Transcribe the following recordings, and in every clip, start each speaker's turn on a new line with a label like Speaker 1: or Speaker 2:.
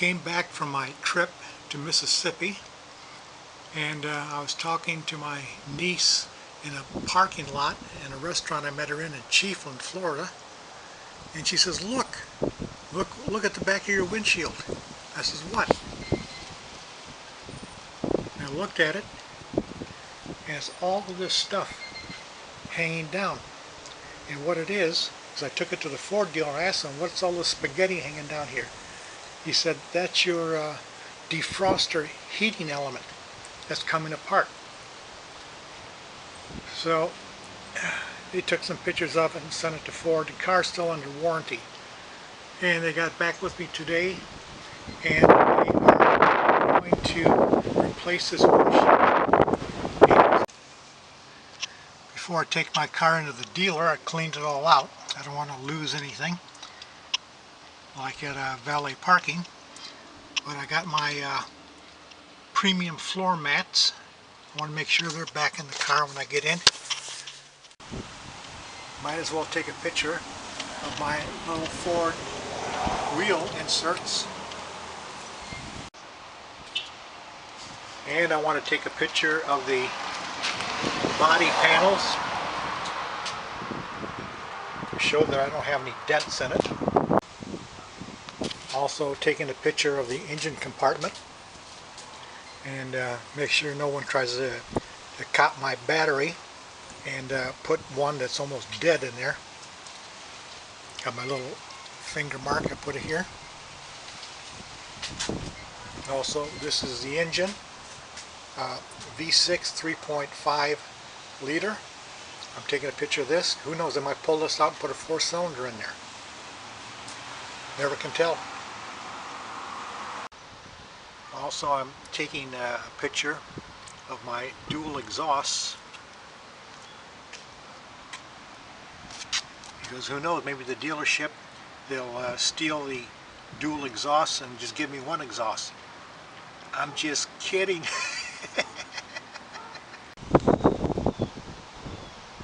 Speaker 1: came back from my trip to Mississippi, and I was talking to my niece in a parking lot in a restaurant I met her in Chiefland, Florida, and she says, look at the back of your windshield. I says, what? And I looked at it, and it's all of this stuff hanging down. And what it is I took it to the Ford dealer and I asked him, what's all this spaghetti hanging down here? He said, that's your defroster heating element that's coming apart. So they took some pictures of it and sent it to Ford. The car's still under warranty. And they got back with me today, and they are going to replace this windshield. Before I take my car into the dealer, I cleaned it all out. I don't want to lose anything like at valet parking. But I got my premium floor mats. I want to make sure they're back in the car when I get in. Might as well take a picture of my little Ford wheel inserts. And I want to take a picture of the body panels to show that I don't have any dents in it. Also taking a picture of the engine compartment and make sure no one tries to cop my battery and put one that's almost dead in there. Got my little finger mark, I put it here. Also, this is the engine, V6 3.5 liter. I'm taking a picture of this. Who knows, I might pull this out and put a 4-cylinder in there. Never can tell. Also, I'm taking a picture of my dual exhausts, because who knows, maybe the dealership, they'll steal the dual exhausts and just give me one exhaust. I'm just kidding.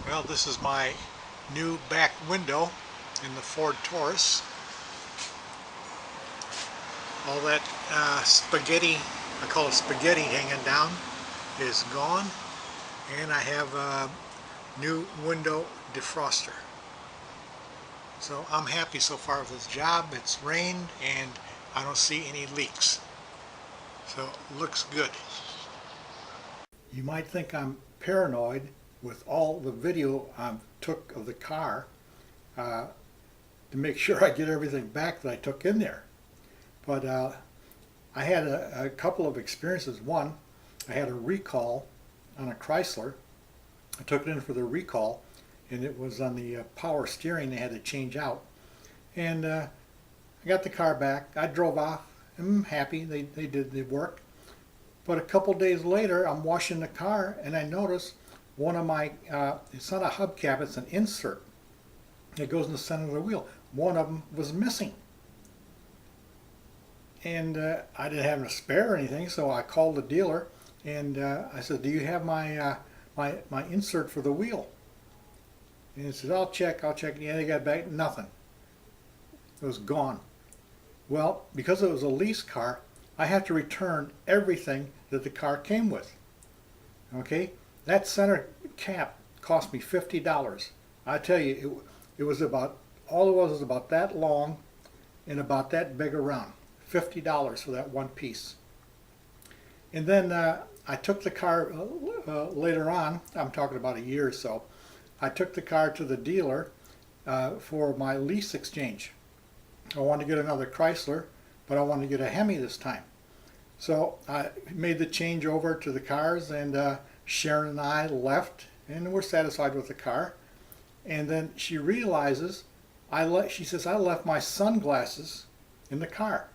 Speaker 1: Well, this is my new back window in the Ford Taurus. All that spaghetti, I call it spaghetti, hanging down is gone, and I have a new window defroster. So I'm happy so far with this job. It's rained and I don't see any leaks. So it looks good. You might think I'm paranoid with all the video I took of the car to make sure I get everything back that I took in there. But I had a couple of experiences. One, I had a recall on a Chrysler. I took it in for the recall, and it was on the power steering they had to change out. And I got the car back. I drove off. I'm happy. They did the work. But a couple days later, I'm washing the car, and I noticed one of my, it's not a hubcap, it's an insert. It goes in the center of the wheel. One of them was missing. And I didn't have a spare or anything, so I called the dealer, and I said, do you have my my insert for the wheel? And he said, I'll check. Yeah, they got back, nothing. It was gone. Well, because it was a lease car, I had to return everything that the car came with. Okay? That center cap cost me $50. I tell you, it was about, all it was about that long and about that big around. $50 for that one piece. And then I took the car later on, I'm talking about a year or so, I took the car to the dealer for my lease exchange. I wanted to get another Chrysler, but I wanted to get a Hemi this time. So I made the change over to the cars, and Sharon and I left, and we're satisfied with the car. And then she realizes, she says, I left my sunglasses in the car.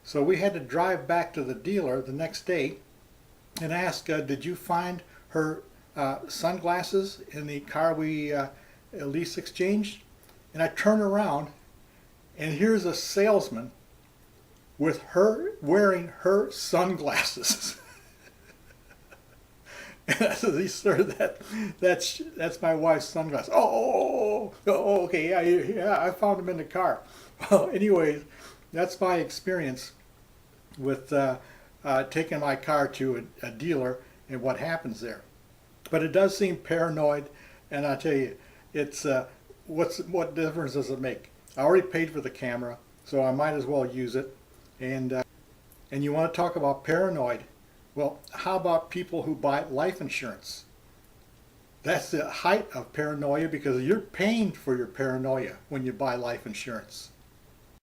Speaker 1: So we had to drive back to the dealer the next day and ask, did you find her sunglasses in the car we lease exchanged? And I turn around, and here's a salesman with her wearing her sunglasses. And I said, sir, that's my wife's sunglasses. Oh, okay, yeah, I found them in the car. Well, anyways, that's my experience with taking my car to a dealer and what happens there. But it does seem paranoid, and I tell you, it's what difference does it make? I already paid for the camera, so I might as well use it. And you want to talk about paranoid? Well, how about people who buy life insurance? That's the height of paranoia because you're paying for your paranoia when you buy life insurance.